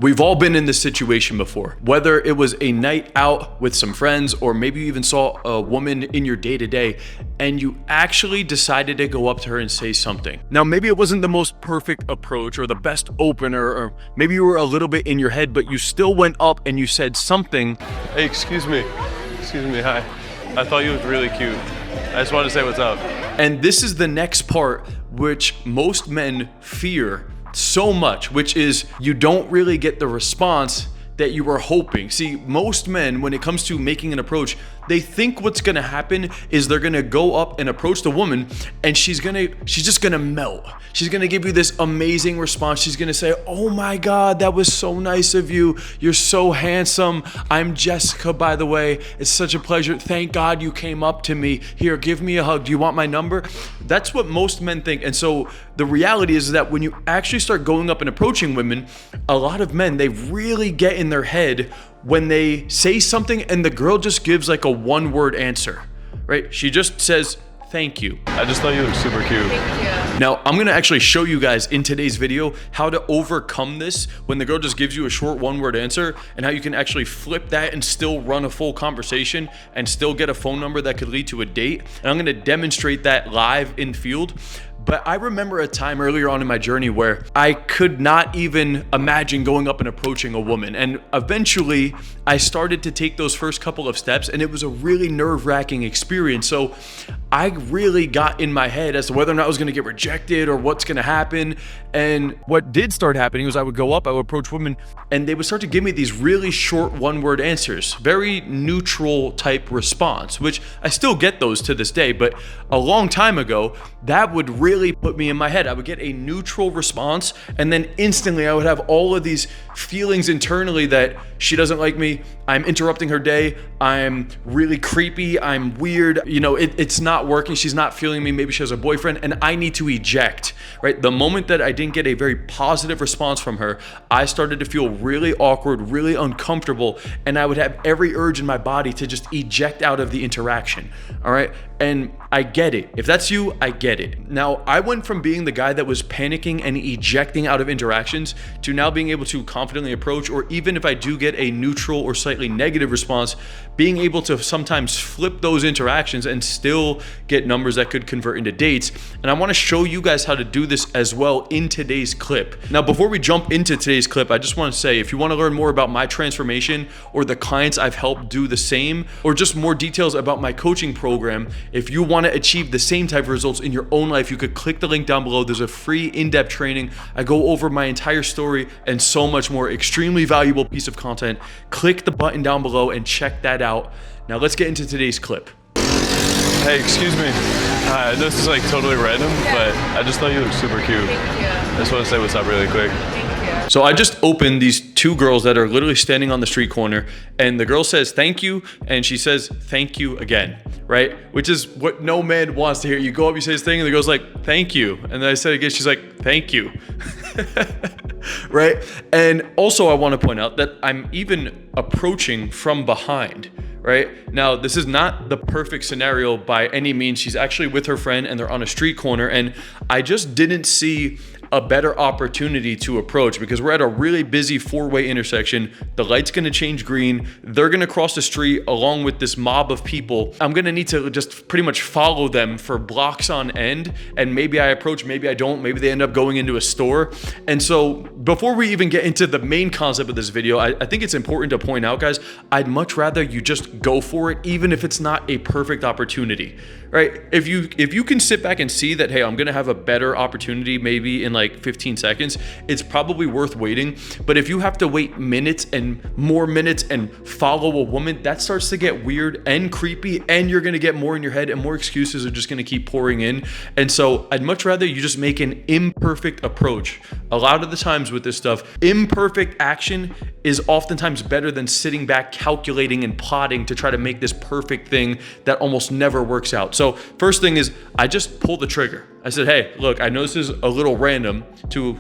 We've all been in this situation before, whether it was a night out with some friends, or maybe you even saw a woman in your day-to-day and you actually decided to go up to her and say something. Now, maybe it wasn't the most perfect approach or the best opener, or maybe you were a little bit in your head, but you still went up and you said something. Hey, excuse me, hi. I thought you looked really cute. I just wanted to say what's up. And this is the next part, which most men fear so much, which is you don't really get the response that you were hoping. See, most men, when it comes to making an approach, they think what's gonna happen is they're gonna go up and approach the woman and she's just gonna melt. She's gonna give you this amazing response. She's gonna say, "Oh my God, that was so nice of you. You're so handsome. I'm Jessica, by the way. It's such a pleasure. Thank God you came up to me. Here, give me a hug. Do you want my number?" That's what most men think. And so the reality is that when you actually start going up and approaching women, a lot of men, they really get in their head when they say something and the girl just gives like a one-word answer, right? She just says, "Thank you." I just thought you looked super cute. Thank you. Now, I'm gonna actually show you guys in today's video how to overcome this when the girl just gives you a short one-word answer, and how you can actually flip that and still run a full conversation and still get a phone number that could lead to a date. And I'm gonna demonstrate that live in field. But I remember a time earlier on in my journey where I could not even imagine going up and approaching a woman. And eventually I started to take those first couple of steps, and it was a really nerve-wracking experience. So I really got in my head as to whether or not I was gonna get rejected or what's gonna happen. And what did start happening was I would go up, I would approach women, and they would start to give me these really short one-word answers, very neutral type response, which I still get those to this day. But a long time ago, that would really put me in my head. I would get a neutral response, and then instantly I would have all of these feelings internally that she doesn't like me, I'm interrupting her day, I'm really creepy, I'm weird, you know, it's not working, she's not feeling me, maybe she has a boyfriend, and I need to eject, right? The moment that I didn't get a very positive response from her, I started to feel really awkward, really uncomfortable, and I would have every urge in my body to just eject out of the interaction, all right? And I get it. If that's you, I get it. Now, I went from being the guy that was panicking and ejecting out of interactions to now being able to confidently approach, or even if I do get a neutral or slightly negative response, being able to sometimes flip those interactions and still get numbers that could convert into dates. And I want to show you guys how to do this as well in today's clip. Now, before we jump into today's clip, I just want to say, if you want to learn more about my transformation or the clients I've helped do the same, or just more details about my coaching program, if you want to achieve the same type of results in your own life, you could click the link down below. There's a free in-depth training. I go over my entire story and so much more. Extremely valuable piece of content. Click the button down below and check that out. Now let's get into today's clip. Hey, excuse me. Hi, I know this is like totally random, but I just thought you looked super cute. Thank you. I just want to say what's up really quick. Thank you. So I just opened these two girls that are literally standing on the street corner, and the girl says thank you, and she says thank you again, right? Which is what no man wants to hear. You go up, you say this thing, and the girl's like thank you, and then I said it again, she's like thank you. Right? And also I want to point out that I'm even approaching from behind. Right? Now, this is not the perfect scenario by any means. She's actually with her friend and they're on a street corner, and I just didn't see a better opportunity to approach because we're at a really busy four-way intersection. The light's gonna change green. They're gonna cross the street along with this mob of people. I'm gonna need to just pretty much follow them for blocks on end, and maybe I approach, maybe I don't, maybe they end up going into a store. And so before we even get into the main concept of this video, I think it's important to point out, guys, I'd much rather you just go for it, even if it's not a perfect opportunity, right? If you can sit back and see that, hey, I'm gonna have a better opportunity maybe in like 15 seconds, it's probably worth waiting. But if you have to wait minutes and more minutes and follow a woman, that starts to get weird and creepy, and you're gonna get more in your head and more excuses are just gonna keep pouring in. And so I'd much rather you just make an imperfect approach. A lot of the times with this stuff, imperfect action is oftentimes better than sitting back calculating and plotting to try to make this perfect thing that almost never works out. So first thing is I just pulled the trigger. I said, hey, look, I know this is a little random to,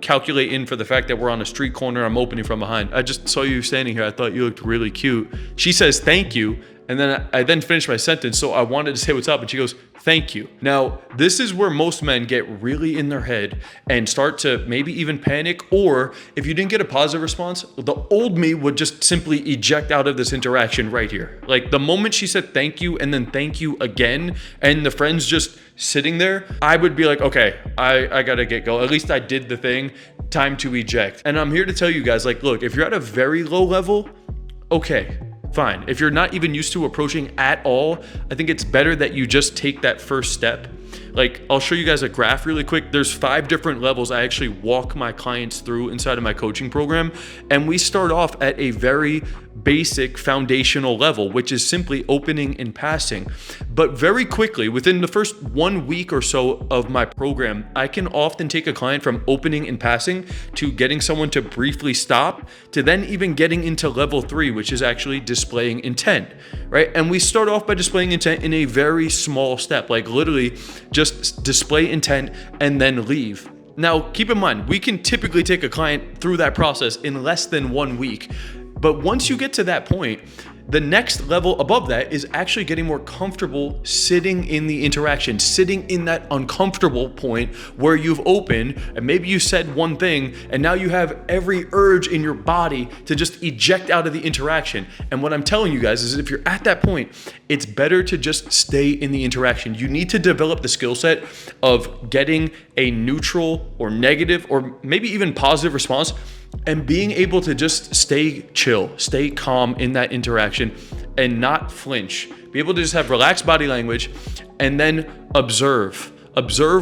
calculate in for the fact that we're on a street corner, I'm opening from behind. I just saw you standing here. I thought you looked really cute. She says, thank you. And then I then finished my sentence, so I wanted to say what's up, and she goes, thank you. Now, this is where most men get really in their head and start to maybe even panic, or if you didn't get a positive response, the old me would just simply eject out of this interaction right here. Like the moment she said thank you and then thank you again, and the friend's just sitting there, I would be like, okay, I gotta get going. At least I did the thing, time to eject. And I'm here to tell you guys, like, look, if you're at a very low level, okay, fine. If you're not even used to approaching at all, I think it's better that you just take that first step. Like, I'll show you guys a graph really quick. There's 5 different levels I actually walk my clients through inside of my coaching program. And we start off at a very basic foundational level, which is simply opening and passing. But very quickly, within the first 1 week or so of my program, I can often take a client from opening and passing to getting someone to briefly stop, to then even getting into level 3, which is actually displaying intent, right? And we start off by displaying intent in a very small step, like literally just display intent and then leave. Now, keep in mind, we can typically take a client through that process in less than 1 week. But once you get to that point, the next level above that is actually getting more comfortable sitting in the interaction, sitting in that uncomfortable point where you've opened and maybe you said one thing and now you have every urge in your body to just eject out of the interaction. And what I'm telling you guys is if you're at that point, it's better to just stay in the interaction. You need to develop the skill set of getting a neutral or negative or maybe even positive response and being able to just stay chill, stay calm in that interaction and not flinch. Be able to just have relaxed body language and then observe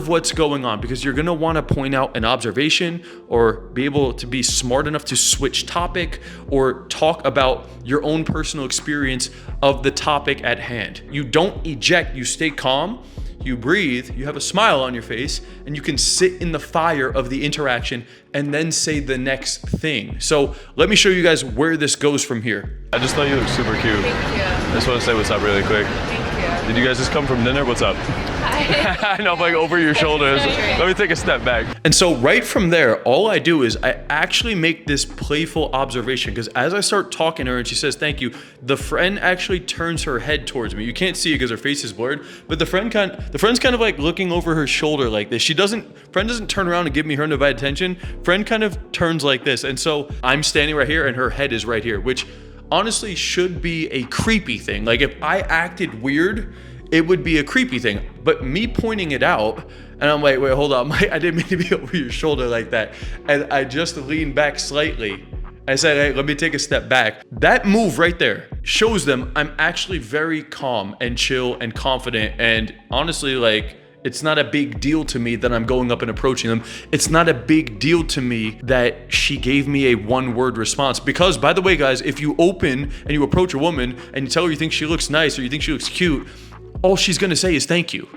what's going on, because you're gonna wanna point out an observation or be able to be smart enough to switch topic or talk about your own personal experience of the topic at hand. You don't eject, you stay calm. You breathe, you have a smile on your face, and you can sit in the fire of the interaction and then say the next thing. So let me show you guys where this goes from here. I just thought you looked super cute. Thank you. I just want to say what's up really quick. Thank you. Did you guys just come from dinner? What's up? Hi. I know, like over your shoulders. Let me take a step back. And so right from there, all I do is I actually make this playful observation, because as I start talking to her and she says thank you, the friend actually turns her head towards me. You can't see it because her face is blurred, but the friend's kind of like looking over her shoulder like this. Friend doesn't turn around and give me her undivided attention. Friend kind of turns like this. And so I'm standing right here and her head is right here, which honestly should be a creepy thing. Like if I acted weird, it would be a creepy thing. But me pointing it out, and I'm like, wait, hold on, I didn't mean to be over your shoulder like that. And I just leaned back slightly. I said, hey, let me take a step back. That move right there shows them I'm actually very calm and chill and confident. And honestly, like, it's not a big deal to me that I'm going up and approaching them. It's not a big deal to me that she gave me a 1-word response. Because, by the way, guys, if you open and you approach a woman and you tell her you think she looks nice or you think she looks cute, all she's gonna say is thank you.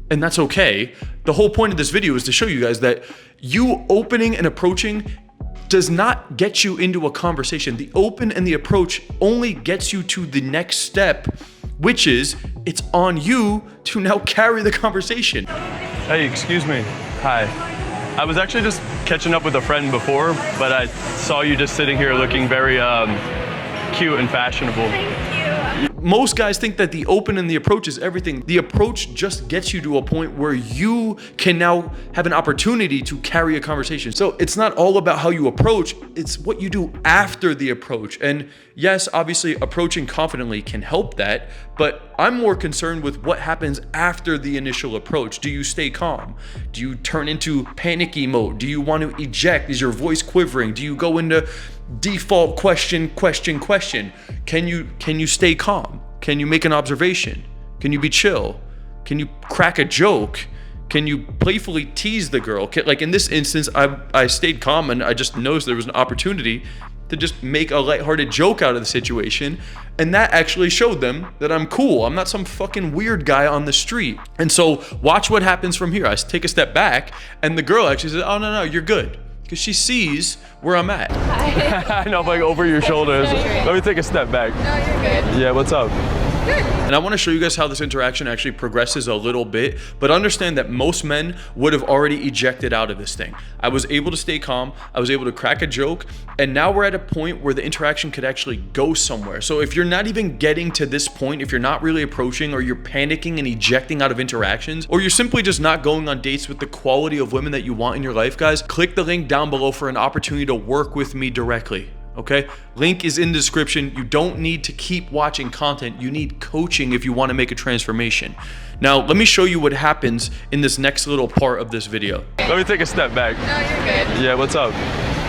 And that's okay. The whole point of this video is to show you guys that you opening and approaching does not get you into a conversation. The open and the approach only gets you to the next step, which is it's on you to now carry the conversation. Hey, excuse me. Hi. I was actually just catching up with a friend before, but I saw you just sitting here looking very cute and fashionable. Thank you. Most guys think that the open and the approach is everything. The approach just gets you to a point where you can now have an opportunity to carry a conversation. So it's not all about how you approach, it's what you do after the approach. And yes, obviously approaching confidently can help that, but I'm more concerned with what happens after the initial approach. Do you stay calm? Do you turn into panicky mode? Do you want to eject? Is your voice quivering? Do you go into default question? Can you stay calm? Can you make an observation? Can you be chill? Can you crack a joke? Can you playfully tease the girl? Like in this instance, I stayed calm and I just noticed there was an opportunity to just make a lighthearted joke out of the situation. And that actually showed them that I'm cool. I'm not some fucking weird guy on the street. And so watch what happens from here. I take a step back and the girl actually says, oh no, you're good. Because she sees where I'm at. Hi. I know, like over your shoulders. No, you're right. Let me take a step back. No, you're good. Yeah, what's up? And I want to show you guys how this interaction actually progresses a little bit, but understand that most men would have already ejected out of this thing. I was able to stay calm, I was able to crack a joke, and now we're at a point where the interaction could actually go somewhere. So if you're not even getting to this point, if you're not really approaching, or you're panicking and ejecting out of interactions, or you're simply just not going on dates with the quality of women that you want in your life, guys, click the link down below for an opportunity to work with me directly. Okay, link is in the description. You don't need to keep watching content. You need coaching if you want to make a transformation. Now, let me show you what happens in this next little part of this video. Let me take a step back. No, you're good. Yeah, what's up?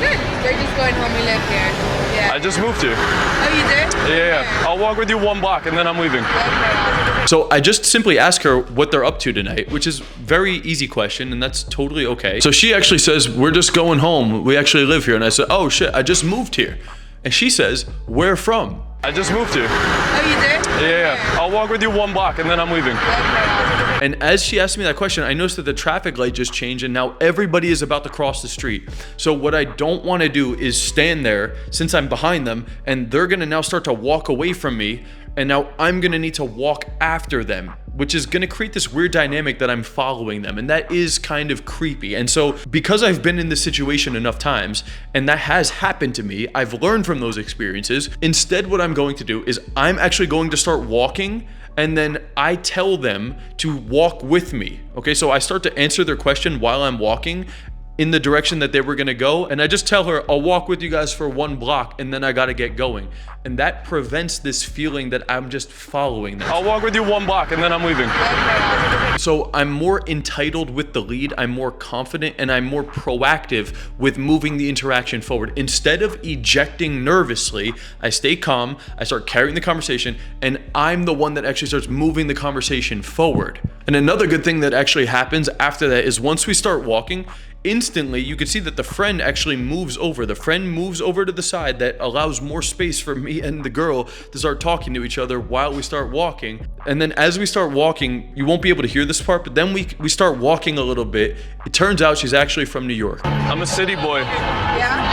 Good. We're just going home. We live here. Yeah. I just moved here. Oh, you did? Yeah. I'll walk with you 1 block and then I'm leaving. Okay. So I just simply ask her what they're up to tonight, which is very easy question, and that's totally okay. So she actually says, we're just going home. We actually live here. And I said, oh shit, I just moved here. And she says, where from? I just moved here. Oh, you did? Yeah. I'll walk with you 1 block and then I'm leaving. Okay. And as she asked me that question, I noticed that the traffic light just changed and now everybody is about to cross the street. So what I don't want to do is stand there since I'm behind them and they're going to now start to walk away from me. And now I'm going to need to walk after them, which is going to create this weird dynamic that I'm following them. And that is kind of creepy. And so because I've been in this situation enough times and that has happened to me, I've learned from those experiences. Instead, what I'm going to do is I'm actually going to start walking, and then I tell them to walk with me. Okay, so I start to answer their question while I'm walking in the direction that they were gonna go. And I just tell her, I'll walk with you guys for 1 block and then I gotta get going. And that prevents this feeling that I'm just following them. I'll walk with you 1 block and then I'm leaving. So I'm more entitled with the lead, I'm more confident, and I'm more proactive with moving the interaction forward. Instead of ejecting nervously, I stay calm, I start carrying the conversation, and I'm the one that actually starts moving the conversation forward. And another good thing that actually happens after that is once we start walking, instantly you can see that the friend actually moves over. The friend moves over to the side that allows more space for me and the girl to start talking to each other while we start walking. And then as we start walking, you won't be able to hear this part, but then we start walking a little bit. It turns out she's actually from New York. I'm a city boy. Yeah?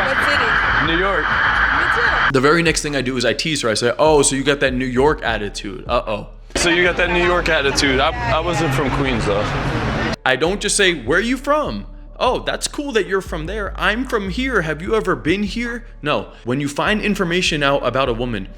What city? New York. Me too. The very next thing I do is I tease her. I say, oh, so you got that New York attitude. Uh-oh. So you got that New York attitude. I wasn't from Queens though. I don't just say, where are you from? Oh, that's cool that you're from there. I'm from here. Have you ever been here? No. When you find information out about a woman,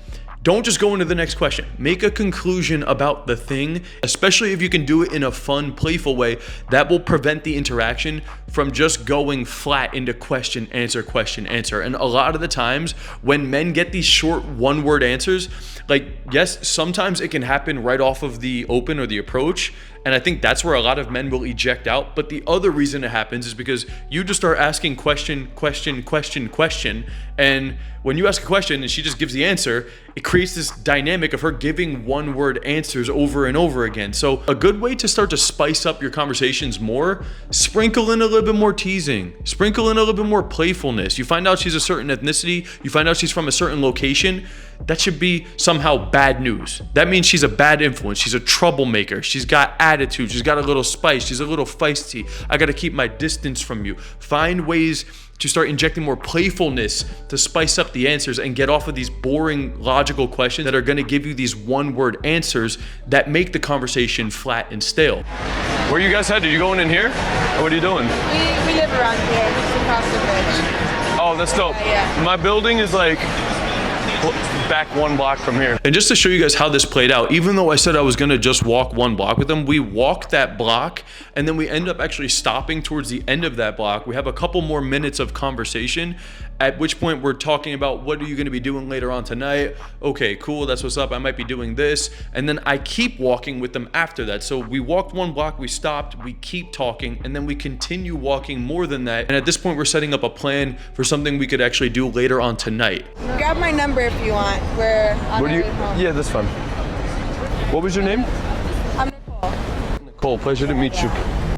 don't just go into the next question. Make a conclusion about the thing, especially if you can do it in a fun, playful way. That will prevent the interaction from just going flat into question, answer, question, answer. And a lot of the times when men get these short 1-word answers, like, yes, sometimes it can happen right off of the open or the approach. And I think that's where a lot of men will eject out. But the other reason it happens is because you just start asking question, question, question, question. And when you ask a question and she just gives the answer, it creates this dynamic of her giving 1-word answers over and over again. So a good way to start to spice up your conversations more, sprinkle in a little bit more teasing, sprinkle in a little bit more playfulness. You find out she's a certain ethnicity, you find out she's from a certain location, that should be somehow bad news. That means she's a bad influence. She's a troublemaker. She's got attitude. She's got a little spice. She's a little feisty. I got to keep my distance from you. Find ways to start injecting more playfulness to spice up the answers and get off of these boring logical questions that are going to give you these 1-word answers that make the conversation flat and stale. Where you guys headed? You going in here? Or what are you doing? We live around here, just across the bridge. Oh, that's dope. Yeah. My building is like back 1 block from here. And just to show you guys how this played out, even though I said I was gonna just walk 1 block with them, we walked that block and then we end up actually stopping towards the end of that block. We have a couple more minutes of conversation, at which point we're talking about what are you gonna be doing later on tonight? Okay, cool, that's what's up. I might be doing this. And then I keep walking with them after that. So we walked 1 block, we stopped, we keep talking, and then we continue walking more than that. And at this point, we're setting up a plan for something we could actually do later on tonight. Grab my number if you want. We're on What our do you? way home. Yeah, that's fun. What was your name? I'm Nicole. Nicole, pleasure to meet you.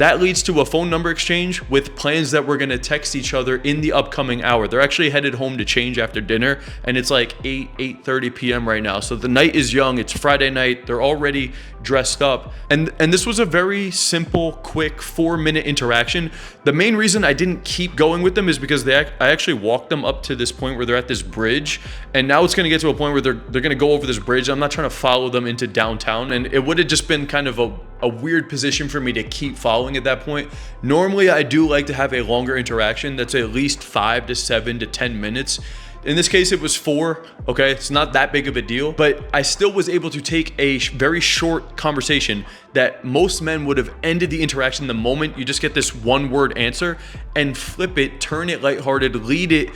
That leads to a phone number exchange with plans that we're gonna text each other in the upcoming hour. They're actually headed home to change after dinner, and it's like 8:30 p.m. right now. So the night is young, it's Friday night, they're already dressed up. And this was a very simple, quick 4-minute interaction. The main reason I didn't keep going with them is because I actually walked them up to this point where they're at this bridge, and now it's gonna get to a point where they're gonna go over this bridge. I'm not trying to follow them into downtown, and it would have just been kind of a weird position for me to keep following at that point. Normally, I do like to have a longer interaction that's at least 5 to 7 to 10 minutes. In this case, it was 4, okay? It's not that big of a deal, but I still was able to take a very short conversation that most men would have ended the interaction the moment you just get this one-word answer, and flip it, turn it lighthearted, lead it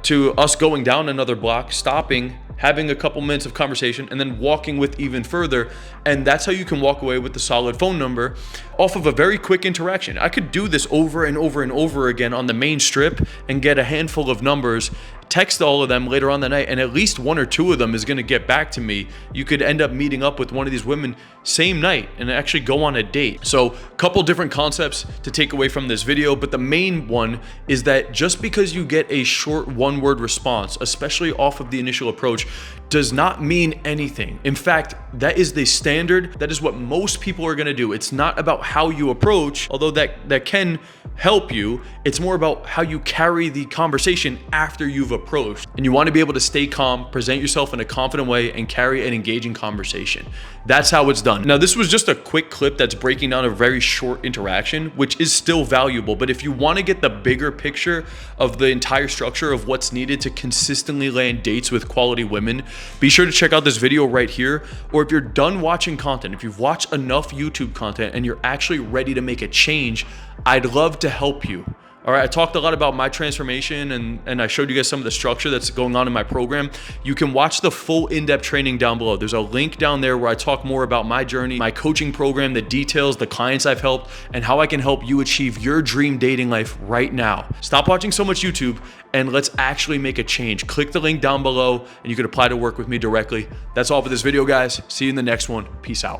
to us going down another block, stopping, having a couple minutes of conversation, and then walking with even further. And that's how you can walk away with the solid phone number off of a very quick interaction. I could do this over and over and over again on the main strip and get a handful of numbers, text all of them later on the night, and at least 1 or 2 of them is gonna get back to me. You could end up meeting up with one of these women same night and actually go on a date. So a couple different concepts to take away from this video, but the main one is that just because you get a short 1-word response, especially off of the initial approach, does not mean anything. In fact, that is the standard. That is what most people are gonna do. It's not about how you approach, although that can help you. It's more about how you carry the conversation after you've approached. And you wanna be able to stay calm, present yourself in a confident way, and carry an engaging conversation. That's how it's done. Now, this was just a quick clip that's breaking down a very short interaction, which is still valuable. But if you wanna get the bigger picture of the entire structure of what's needed to consistently land dates with quality women, be sure to check out this video right here. Or if you're done watching content, if you've watched enough YouTube content and you're actually ready to make a change, I'd love to help you. All right, I talked a lot about my transformation and I showed you guys some of the structure that's going on in my program. You can watch the full in-depth training down below. There's a link down there where I talk more about my journey, my coaching program, the details, the clients I've helped, and how I can help you achieve your dream dating life right now. Stop watching so much YouTube and let's actually make a change. Click the link down below and you can apply to work with me directly. That's all for this video, guys. See you in the next one. Peace out.